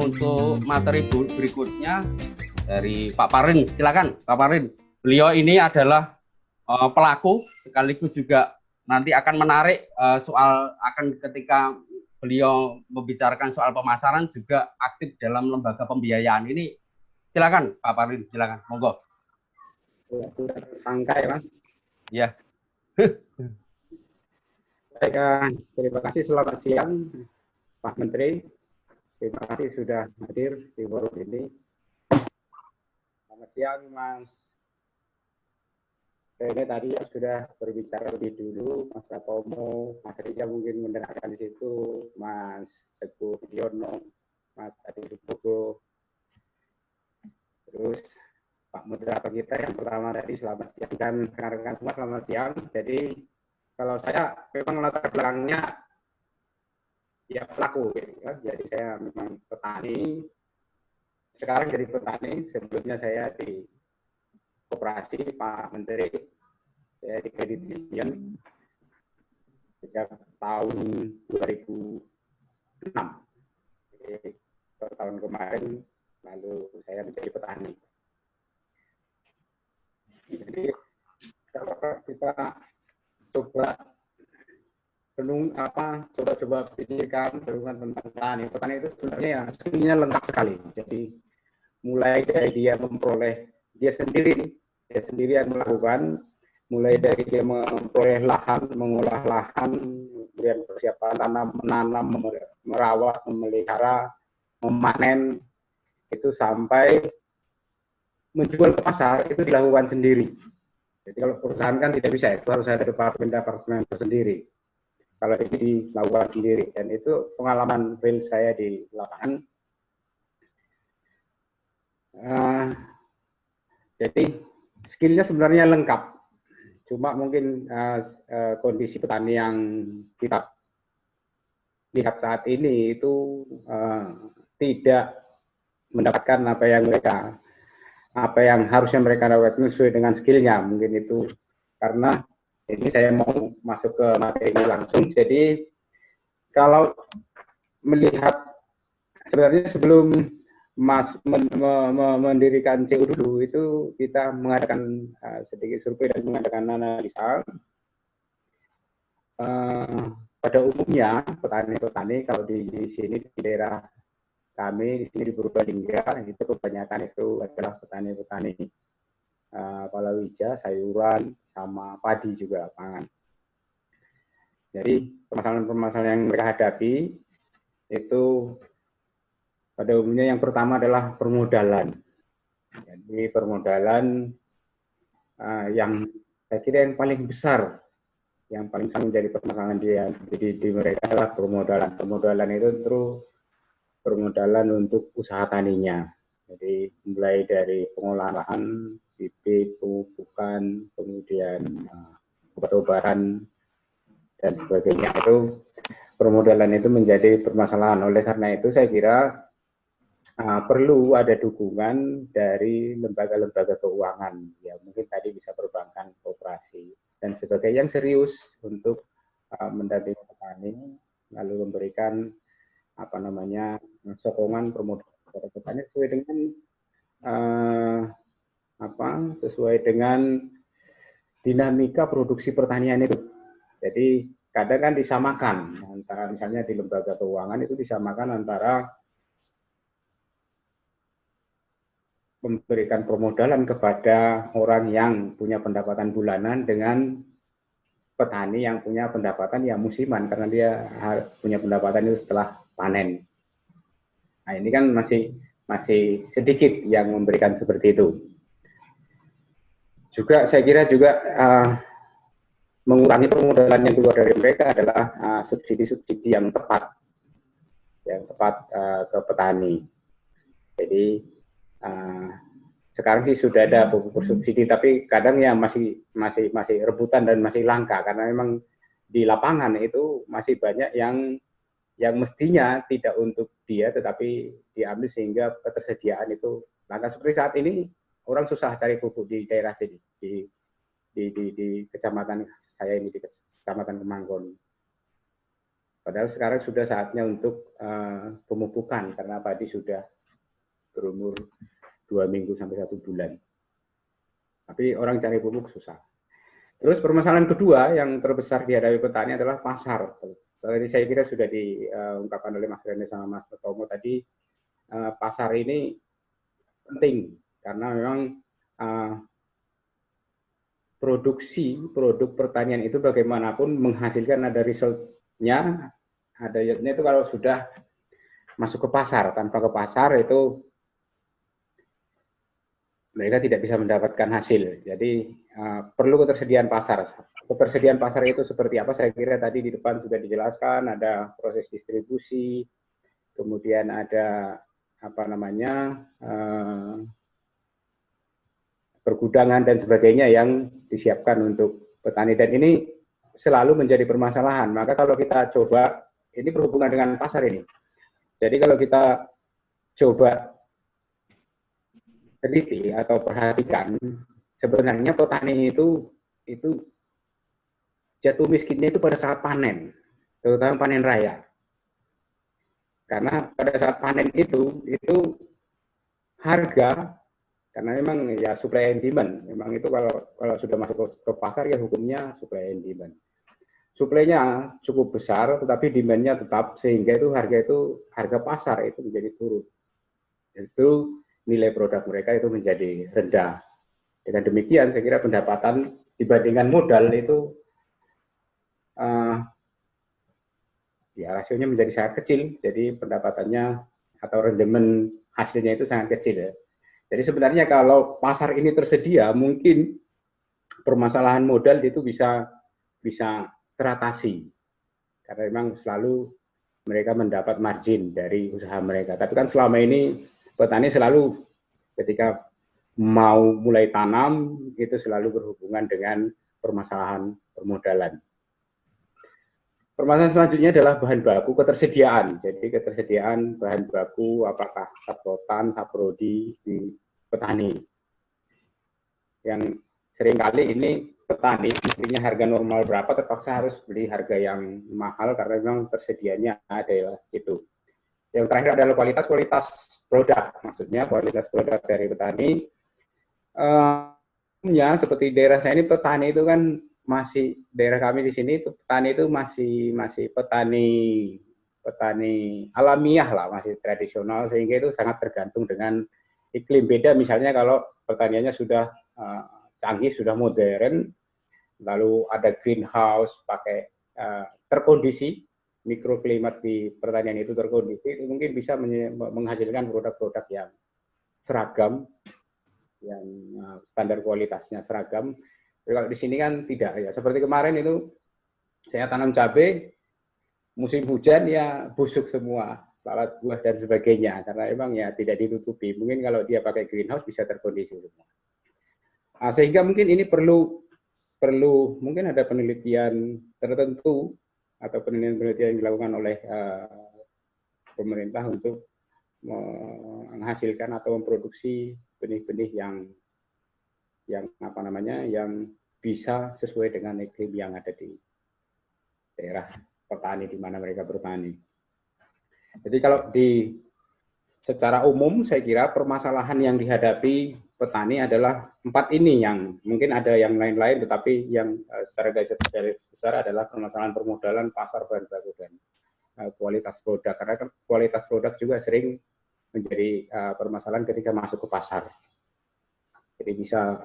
untuk materi berikutnya dari Pak Parin. Silakan Pak Parin. Beliau ini adalah pelaku sekaligus juga nanti akan menarik soal akan ketika beliau membicarakan soal pemasaran juga aktif dalam lembaga pembiayaan ini. Silakan Pak Parin, silakan. Monggo. Sudah tersangka ya Mas. Ya. Baik, terima kasih, selamat siang Pak Menteri. Terima kasih sudah hadir di forum ini. Selamat siang Mas Rene, tadi sudah berbicara lebih dulu, Mas Ratomo, Mas Rija mungkin mendengarkan di situ, Mas Teguh Yono, Mas Adi Subogo, terus Pak moderator kita yang pertama tadi, selamat siang, dan rekan-rekan semua selamat siang. Jadi kalau saya memang latar belakangnya ya pelaku, ya. Jadi saya memang petani, sekarang jadi petani, sebelumnya saya di koperasi Pak Menteri, saya di Kredit Union sejak tahun 2006. Jadi tahun kemarin lalu saya menjadi petani. Jadi kalau kita coba coba pikirkan tentang petani. Petani itu sebenarnya ya skillnya lengkap sekali. Jadi mulai dari dia memperoleh dia sendiri yang melakukan, mulai dari dia memperoleh lahan, mengolah lahan, kemudian persiapan tanam, menanam, merawat, memelihara, memanen, itu sampai menjual ke pasar itu dilakukan sendiri. Jadi kalau perusahaan kan tidak bisa, itu harus ada departemen tersendiri. Kalau ini dilakukan sendiri, dan itu pengalaman real saya di lapangan. Jadi skillnya sebenarnya lengkap, cuma mungkin kondisi petani yang kita lihat saat ini itu tidak mendapatkan apa yang harusnya mereka dapatkan sesuai dengan skillnya. Mungkin itu karena ini saya mau masuk ke materi langsung. Jadi kalau melihat sebenarnya sebelum Mas mendirikan CU dulu itu kita mengadakan sedikit survei dan mengadakan analisa. Pada umumnya petani-petani kalau di sini di daerah kami di sini di Purbalingga itu kebanyakan itu adalah petani-petani palawija, sayuran, sama padi juga pangan. Jadi permasalahan-permasalahan yang mereka hadapi itu pada umumnya yang pertama adalah permodalan. Jadi permodalan yang saya kira yang paling besar, yang paling sering menjadi permasalahan di mereka adalah permodalan. Permodalan itu terus permodalan untuk usaha taninya. Jadi mulai dari pengolahan, bibit, pemupukan, kemudian obat-obatan dan sebagainya, itu permodalan itu menjadi permasalahan. Oleh karena itu saya kira perlu ada dukungan dari lembaga-lembaga keuangan, ya mungkin tadi bisa perbankan, koperasi dan sebagainya yang serius untuk mendampingi petani, lalu memberikan sokongan permodalan kepada petani sesuai dengan dinamika produksi pertanian itu. Jadi kadang kan disamakan antara, misalnya di lembaga keuangan itu disamakan antara memberikan permodalan kepada orang yang punya pendapatan bulanan dengan petani yang punya pendapatan yang musiman, karena dia punya pendapatan itu setelah panen. Nah ini kan masih sedikit yang memberikan seperti itu. Juga saya kira juga mengurangi permodalan yang keluar dari mereka adalah subsidi-subsidi yang tepat ke petani. Jadi sekarang sih sudah ada pupuk subsidi, tapi kadang ya masih rebutan dan masih langka, karena memang di lapangan itu masih banyak yang mestinya tidak untuk dia tetapi diambil sehingga ketersediaan itu langka. Seperti saat ini orang susah cari pupuk di daerah sini, di kecamatan saya ini, di kecamatan Kemanggon. Padahal sekarang sudah saatnya untuk pemupukan karena padi sudah berumur 2 minggu sampai 1 bulan. Tapi orang cari pupuk susah. Terus permasalahan kedua yang terbesar dihadapi petani adalah pasar. Tadi saya kira sudah diungkapkan oleh Mas Rene sama Mas Tomo tadi, pasar ini penting karena memang produksi produk pertanian itu bagaimanapun menghasilkan ada resultnya, ada yield-nya itu kalau sudah masuk ke pasar. Tanpa ke pasar itu mereka tidak bisa mendapatkan hasil. Jadi perlu ketersediaan pasar. Ketersediaan pasar itu seperti apa? Saya kira tadi di depan sudah dijelaskan. Ada proses distribusi, kemudian ada apa namanya pergudangan dan sebagainya yang disiapkan untuk petani. Dan ini selalu menjadi permasalahan. Maka kalau kita coba, ini berhubungan dengan pasar ini. Jadi kalau kita coba teliti atau perhatikan, sebenarnya petani itu jatuh miskinnya itu pada saat panen, terutama panen raya. Karena pada saat panen itu harga, karena memang ya supply and demand, memang itu kalau sudah masuk ke pasar ya hukumnya supply and demand. Suplainya cukup besar, tetapi demand-nya tetap, sehingga itu harga pasar itu menjadi turun. Itu nilai produk mereka itu menjadi rendah. Dengan demikian, saya kira pendapatan dibandingkan modal itu ya rasionya menjadi sangat kecil. Jadi pendapatannya atau rendemen hasilnya itu sangat kecil. Ya. Jadi sebenarnya kalau pasar ini tersedia, mungkin permasalahan modal itu bisa teratasi. Karena memang selalu mereka mendapat margin dari usaha mereka. Tapi kan selama ini petani selalu ketika mau mulai tanam itu selalu berhubungan dengan permasalahan permodalan. Permasalahan selanjutnya adalah bahan baku ketersediaan. Jadi ketersediaan bahan baku apakah sablotan, saprodi di petani. Yang seringkali ini petani belinya harga normal berapa terpaksa harus beli harga yang mahal karena memang tersedianya ada itu. Yang terakhir adalah kualitas produk, maksudnya kualitas produk dari petani. Ya seperti daerah saya ini petani itu kan masih daerah kami di sini itu petani itu masih petani alamiah lah, masih tradisional sehingga itu sangat tergantung dengan iklim. Beda misalnya kalau pertaniannya sudah canggih, sudah modern, lalu ada greenhouse pakai terkondisi. Mikroklimat di pertanian itu terkondisi, itu mungkin bisa menghasilkan produk-produk yang seragam, yang standar kualitasnya seragam. Tapi kalau di sini kan tidak ya. Seperti kemarin itu saya tanam cabai, musim hujan ya busuk semua, lalat buah dan sebagainya, karena emang ya tidak ditutupi. Mungkin kalau dia pakai greenhouse bisa terkondisi semua. Nah, sehingga mungkin ini perlu mungkin ada penelitian tertentu atau penelitian yang dilakukan oleh pemerintah untuk menghasilkan atau memproduksi benih-benih yang apa namanya yang bisa sesuai dengan iklim yang ada di daerah petani di mana mereka bertani. Jadi kalau secara umum saya kira permasalahan yang dihadapi petani adalah 4 ini, yang mungkin ada yang lain-lain, tetapi yang secara garis besar adalah permasalahan permodalan, pasar bahan baku dan kualitas produk. Karena kan kualitas produk juga sering menjadi permasalahan ketika masuk ke pasar. Jadi bisa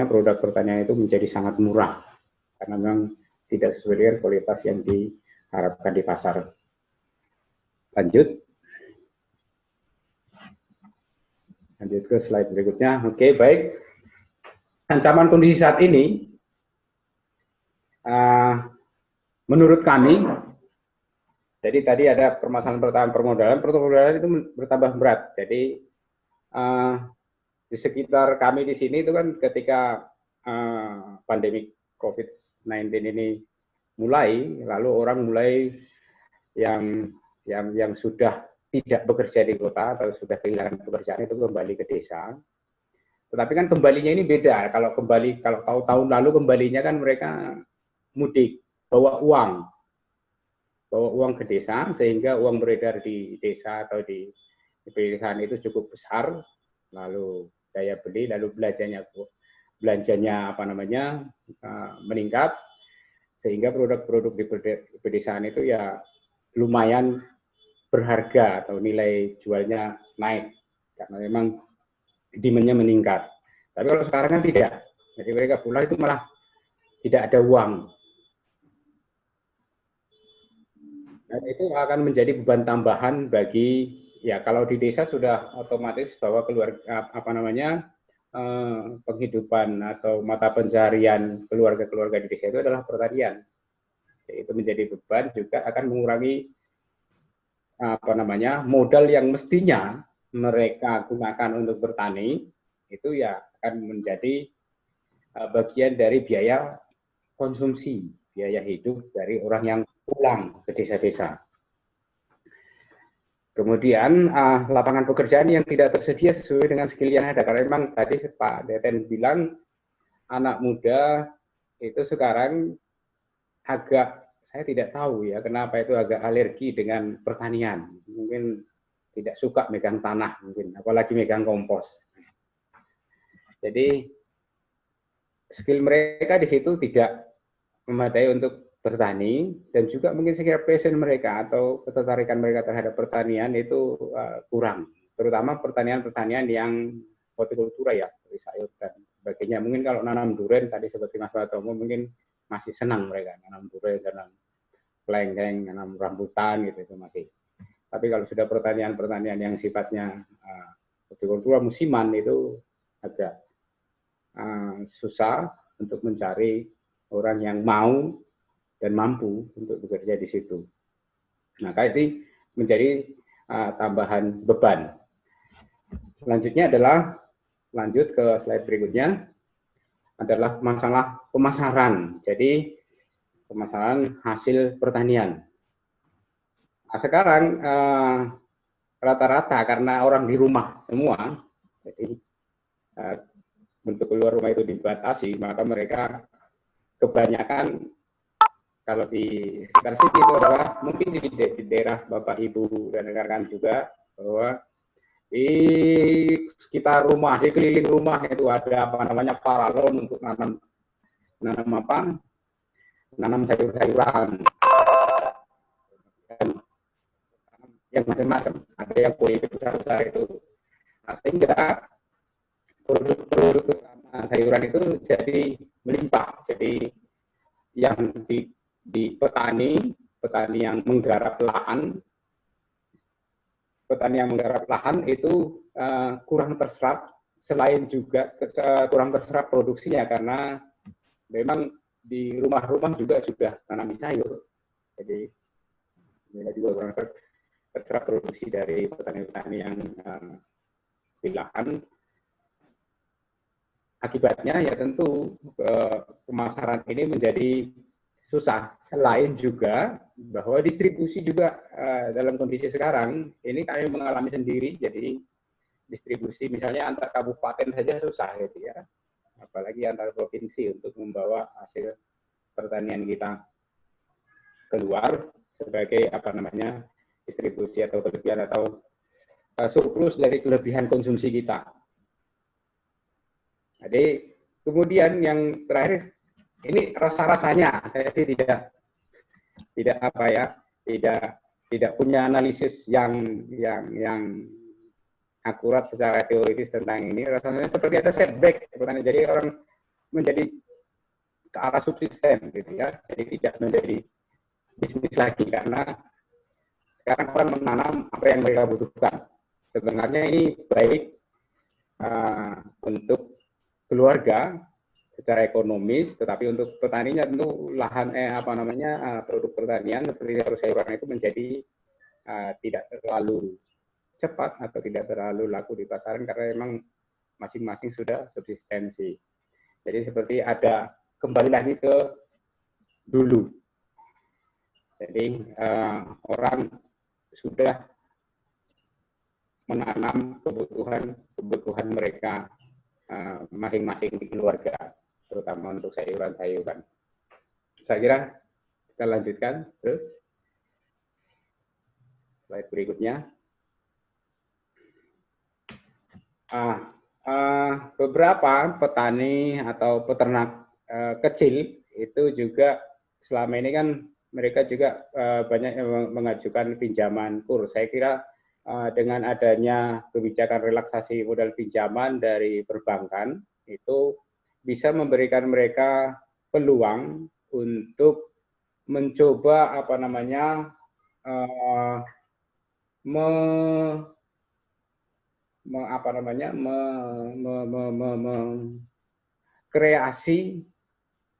produk pertanian itu menjadi sangat murah karena memang tidak sesuai dengan kualitas yang diharapkan di pasar. Lanjut ke slide berikutnya. Oke, baik. Ancaman kondisi saat ini, menurut kami, jadi tadi ada permasalahan permodalan itu bertambah berat. Jadi di sekitar kami di sini itu kan ketika pandemi COVID-19 ini mulai, lalu orang mulai yang sudah tidak bekerja di kota atau sudah kehilangan pekerjaan itu kembali ke desa. Tetapi kan kembalinya ini beda. Kalau tahun lalu kembalinya kan mereka mudik, bawa bawa uang ke desa sehingga uang beredar di desa atau di pedesaan itu cukup besar, lalu daya beli, lalu belanjanya meningkat, sehingga produk-produk di pedesaan itu ya lumayan berharga atau nilai jualnya naik karena memang demand-nya meningkat. Tapi kalau sekarang kan tidak, jadi mereka pulang itu malah tidak ada uang. Dan itu akan menjadi beban tambahan bagi, ya kalau di desa sudah otomatis bahwa keluarga penghidupan atau mata pencarian keluarga-keluarga di desa itu adalah pertanian. Itu menjadi beban, juga akan mengurangi modal yang mestinya mereka gunakan untuk bertani, itu ya akan menjadi bagian dari biaya konsumsi, biaya hidup dari orang yang pulang ke desa-desa. Kemudian lapangan pekerjaan yang tidak tersedia sesuai dengan skill yang ada, karena memang tadi Pak Deten bilang anak muda itu sekarang agak, saya tidak tahu ya kenapa itu agak alergi dengan pertanian, mungkin tidak suka megang tanah, mungkin apalagi megang kompos. Jadi skill mereka di situ tidak memadai untuk bertani, dan juga mungkin saya kira passion mereka atau ketertarikan mereka terhadap pertanian itu kurang, terutama pertanian-pertanian yang hortikultura ya, seperti sayur dan sebagainya. Mungkin kalau nanam durian tadi seperti Mas Batomo mungkin masih senang mereka nanam durian, nanam kelengkeng, nanam rambutan gitu, itu masih. Tapi kalau sudah pertanian-pertanian yang sifatnya hortikultura musiman itu agak susah untuk mencari orang yang mau dan mampu untuk bekerja di situ. Maka itu menjadi tambahan beban. Selanjutnya adalah, lanjut ke slide berikutnya, adalah masalah pemasaran. Jadi pemasaran hasil pertanian. Nah, sekarang rata-rata karena orang di rumah semua, jadi untuk keluar rumah itu dibatasi, maka mereka kebanyakan kalau di sekitar sini itu adalah mungkin di daerah Bapak Ibu dan rekan-rekan juga, bahwa di sekitar rumah, di keliling rumah itu ada paralon untuk nanam sayur-sayuran, yang macam-macam. Ada yang politik besar-besar itu. Nah, sehingga produk sayuran itu jadi melimpah. Jadi yang di petani yang menggarap lahan itu kurang terserap, selain juga kurang terserap produksinya karena memang di rumah-rumah juga sudah tanam sayur. Jadi ini juga kurang terserap produksi dari petani-petani yang di lahan. Akibatnya ya tentu pemasaran ini menjadi susah. Selain juga bahwa distribusi juga dalam kondisi sekarang ini kami mengalami sendiri. Jadi distribusi misalnya antar kabupaten saja susah gitu ya, apalagi antar provinsi untuk membawa hasil pertanian kita keluar sebagai distribusi atau kelebihan atau surplus dari kelebihan konsumsi kita. Jadi kemudian yang terakhir, ini rasa-rasanya saya sih tidak punya analisis yang akurat secara teoritis tentang ini. Rasanya seperti ada setback, jadi orang menjadi ke arah subsisten gitu ya, jadi tidak menjadi bisnis lagi karena sekarang orang menanam apa yang mereka butuhkan. Sebenarnya ini baik untuk keluarga secara ekonomis, tetapi untuk petaninya tentu lahan produk pertanian seperti sayur-sayuran itu menjadi tidak terlalu cepat atau tidak terlalu laku di pasaran karena memang masing-masing sudah subsistensi. Jadi seperti ada kembali lagi ke dulu. Jadi orang sudah menanam kebutuhan mereka masing-masing di keluarga, terutama untuk sayuran-sayuran. Saya kira kita lanjutkan terus. Slide berikutnya. Beberapa petani atau peternak kecil itu juga selama ini kan mereka juga banyak yang mengajukan pinjaman kur. Saya kira dengan adanya kebijakan relaksasi modal pinjaman dari perbankan itu bisa memberikan mereka peluang untuk mencoba kreasi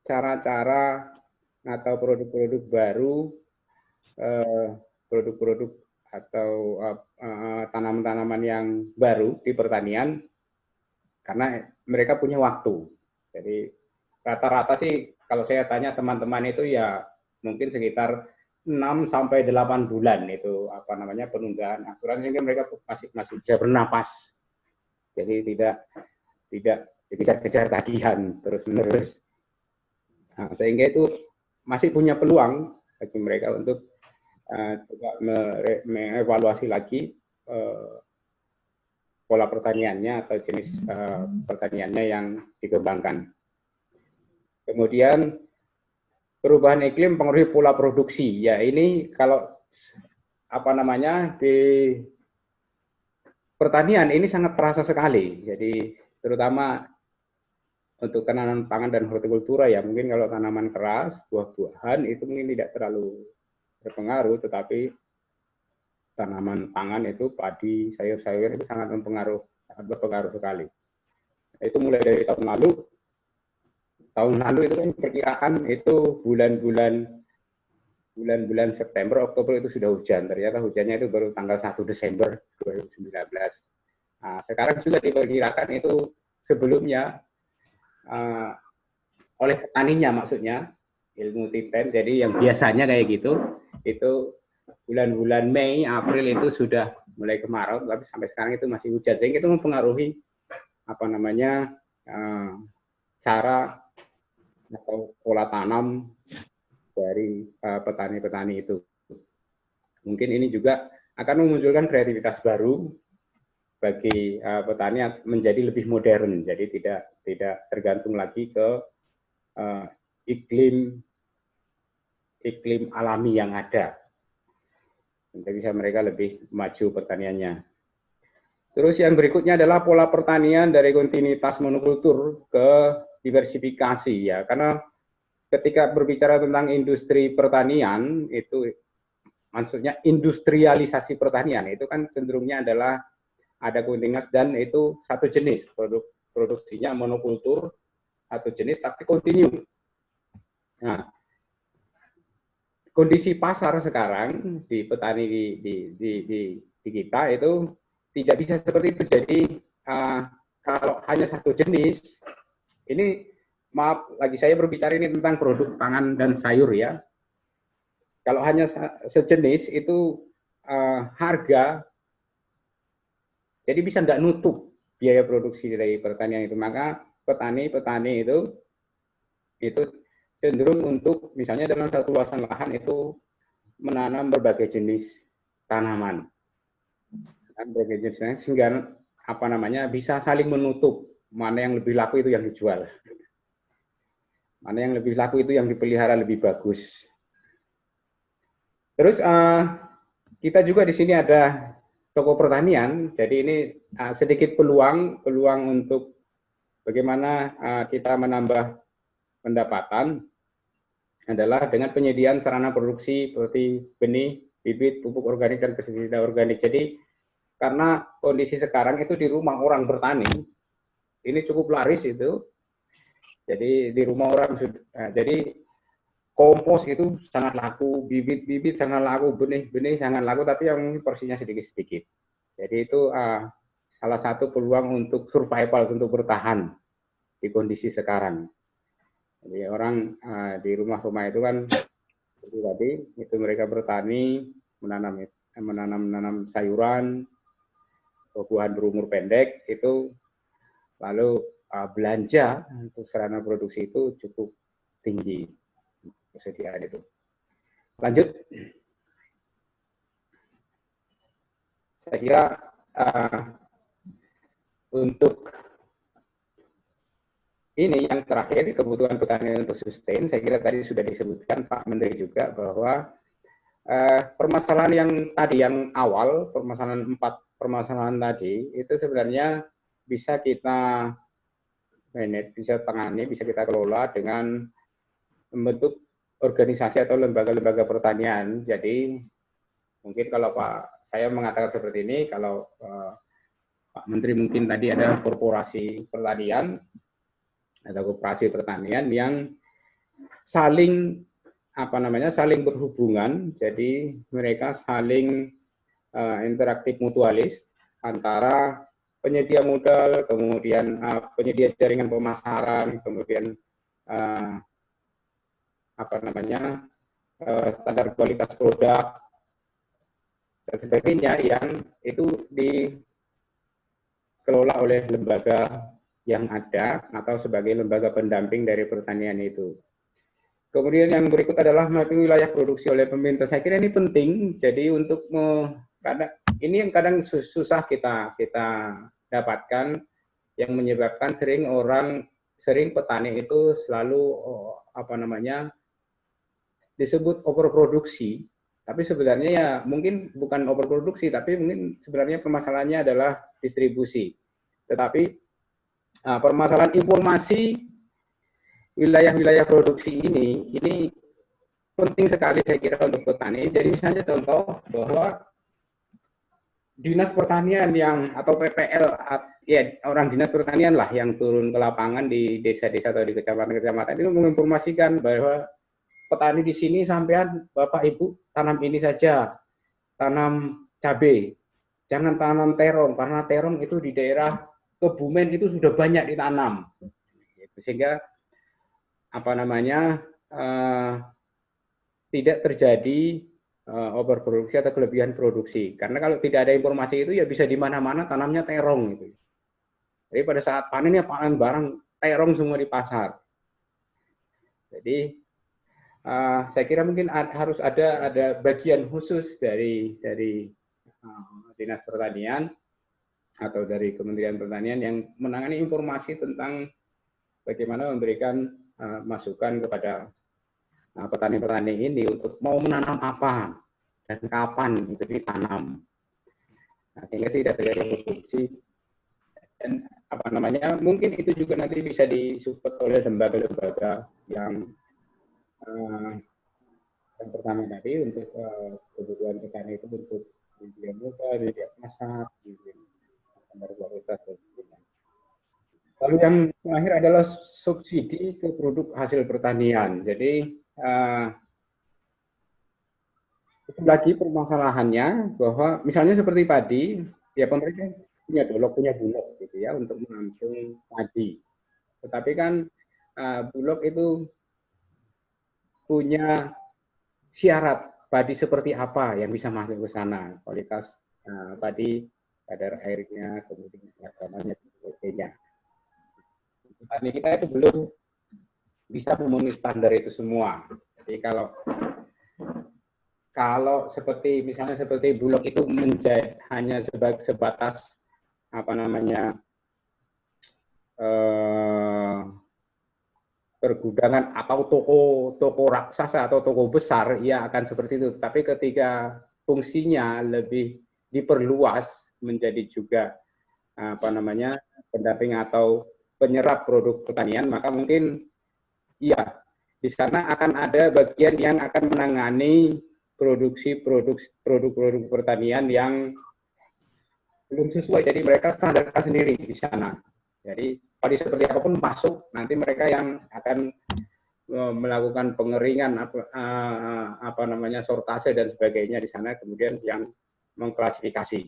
cara-cara atau produk-produk baru, produk-produk atau tanaman-tanaman yang baru di pertanian, karena mereka punya waktu. Jadi rata-rata sih kalau saya tanya teman-teman itu ya mungkin sekitar 6 sampai 8 bulan itu penundaan asuransi, sehingga mereka masih bisa bernapas. Jadi tidak dikejar-kejar tagihan terus-menerus. Nah, sehingga itu masih punya peluang bagi mereka untuk coba mengevaluasi lagi pola pertaniannya atau jenis pertaniannya yang dikembangkan. Kemudian perubahan iklim mempengaruhi pola produksi. Ya, ini kalau di pertanian ini sangat terasa sekali. Jadi terutama untuk tanaman pangan dan hortikultura ya, mungkin kalau tanaman keras, buah-buahan itu mungkin tidak terlalu berpengaruh, tetapi tanaman pangan itu padi, sayur-sayur itu sangat berpengaruh sekali. Itu mulai dari tahun lalu itu kan perkiraan itu bulan-bulan September, Oktober itu sudah hujan. Ternyata hujannya itu baru tanggal 1 Desember 2019. Nah, sekarang juga diperkirakan itu sebelumnya oleh petaninya, maksudnya ilmu Tipen. Jadi yang biasanya kayak gitu, itu bulan-bulan Mei, April itu sudah mulai kemarau, tapi sampai sekarang itu masih hujan. Sehingga itu mempengaruhi cara atau pola tanam dari petani-petani itu. Mungkin ini juga akan memunculkan kreativitas baru bagi petani menjadi lebih modern. Jadi tidak tergantung lagi ke iklim alami yang ada. Nanti bisa mereka lebih maju pertaniannya. Terus yang berikutnya adalah pola pertanian dari kontinuitas monokultur ke diversifikasi ya. Karena ketika berbicara tentang industri pertanian itu maksudnya industrialisasi pertanian itu kan cenderungnya adalah ada kontinuitas dan itu satu jenis produksinya monokultur satu jenis tapi kontinu. Nah, kondisi pasar sekarang di petani di kita itu tidak bisa seperti itu. Jadi kalau hanya satu jenis, ini maaf lagi saya berbicara ini tentang produk pangan dan sayur ya. Kalau hanya sejenis itu harga jadi bisa nggak nutup biaya produksi dari pertanian itu. Maka petani itu cenderung untuk misalnya dalam satu luasan lahan itu menanam berbagai jenis tanaman. Berbagai jenis sehingga bisa saling menutup, mana yang lebih laku itu yang dijual. Mana yang lebih laku itu yang dipelihara lebih bagus. Terus kita juga di sini ada toko pertanian. Jadi ini sedikit peluang untuk bagaimana kita menambah pendapatan adalah dengan penyediaan sarana produksi seperti benih, bibit, pupuk organik dan pestisida organik. Jadi karena kondisi sekarang itu di rumah orang bertani ini cukup laris itu. Jadi di rumah orang jadi kompos itu sangat laku, bibit sangat laku, benih sangat laku, tapi yang porsinya sedikit-sedikit. Jadi itu salah satu peluang untuk survival, untuk bertahan di kondisi sekarang. Jadi orang di rumah-rumah itu kan seperti tadi itu mereka bertani, menanam sayuran, buah berumur pendek itu, lalu belanja untuk sarana produksi itu cukup tinggi kesediaan itu. Lanjut. saya kira untuk ini yang terakhir, kebutuhan petani untuk sustain, saya kira tadi sudah disebutkan Pak Menteri juga bahwa permasalahan yang tadi, yang awal, permasalahan 4 permasalahan tadi, itu sebenarnya bisa kita manage, bisa tangani, bisa kita kelola dengan membentuk organisasi atau lembaga-lembaga pertanian. Jadi mungkin kalau saya mengatakan seperti ini, kalau Pak Menteri mungkin tadi ada korporasi pertanian atau koperasi pertanian yang saling saling berhubungan, jadi mereka saling interaktif mutualis antara penyedia modal, kemudian penyedia jaringan pemasaran, kemudian standar kualitas produk dan sebagainya, yang itu dikelola oleh lembaga yang ada atau sebagai lembaga pendamping dari pertanian itu. Kemudian yang berikut adalah mapping wilayah produksi oleh pemerintah. Saya kira ini penting. Jadi untuk ini yang kadang susah kita dapatkan, yang menyebabkan sering petani itu selalu disebut overproduksi. Tapi sebenarnya ya mungkin bukan overproduksi, tapi mungkin sebenarnya permasalahannya adalah distribusi. Tetapi permasalahan informasi wilayah-wilayah produksi ini penting sekali saya kira untuk petani. Jadi misalnya contoh bahwa dinas pertanian atau PPL, ya orang dinas pertanian lah yang turun ke lapangan di desa-desa atau di kecamatan-kecamatan itu menginformasikan bahwa petani di sini sampean Bapak Ibu tanam ini saja, tanam cabai, jangan tanam terong karena terong itu di daerah Kebumen itu sudah banyak ditanam. Sehingga tidak terjadi overproduksi atau kelebihan produksi. Karena kalau tidak ada informasi itu ya bisa di mana-mana tanamnya terong gitu. Jadi pada saat panen ya panen barang terong semua di pasar. Jadi saya kira mungkin harus ada bagian khusus dari Dinas Pertanian atau dari Kementerian Pertanian yang menangani informasi tentang bagaimana memberikan masukan kepada petani-petani ini untuk mau menanam apa dan kapan itu ditanam, sehingga tidak terjadi produksi. Dan mungkin itu juga nanti bisa disupport oleh lembaga-lembaga yang pertama tadi untuk kebutuhan petani itu untuk media muda, media pasar, standar kualitas dan sebagainya. Lalu yang terakhir adalah subsidi ke produk hasil pertanian. Jadi itu lagi permasalahannya bahwa misalnya seperti padi, ya pemerintah punya bulog gitu ya untuk menampung padi. Tetapi kan bulog itu punya syarat padi seperti apa yang bisa masuk ke sana, kualitas padi, kadar airnya, kemudian ragamanya dan sebagainya. Petani kita itu belum bisa memenuhi standar itu semua. Jadi kalau misalnya seperti bulog itu hanya sebatas pergudangan atau toko raksasa atau toko besar, ya akan seperti itu. Tapi ketika fungsinya lebih diperluas menjadi juga pendamping atau penyerap produk pertanian, maka mungkin ya di sana akan ada bagian yang akan menangani produksi produk pertanian yang belum sesuai. Jadi mereka standarkan sendiri di sana. Jadi padi seperti apapun masuk, nanti mereka yang akan melakukan pengeringan, sortase dan sebagainya di sana, kemudian yang mengklasifikasi.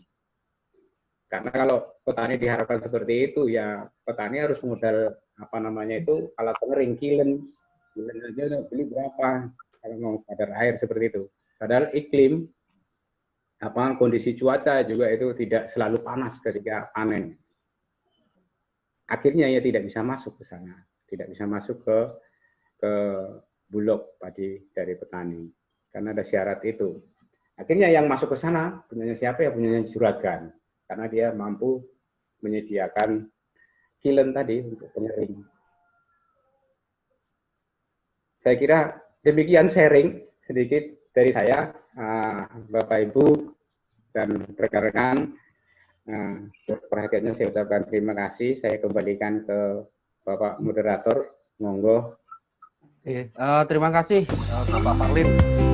Karena kalau petani diharapkan seperti itu, ya petani harus modal alat pengering, kilen aja beli berapa kalau mau kadar air seperti itu. Padahal iklim kondisi cuaca juga itu tidak selalu panas ketika panen. Akhirnya ya tidak bisa masuk ke sana, tidak bisa masuk ke bulog padi dari petani karena ada syarat itu. Akhirnya yang masuk ke sana punyanya siapa ya? Punyanya juragan, karena dia mampu menyediakan kiln tadi untuk pengering. Saya kira demikian sharing sedikit dari saya, Bapak Ibu dan rekan-rekan. Perhatiannya saya ucapkan terima kasih. Saya kembalikan ke Bapak Moderator. Monggo. Terima kasih Bapak Parlin.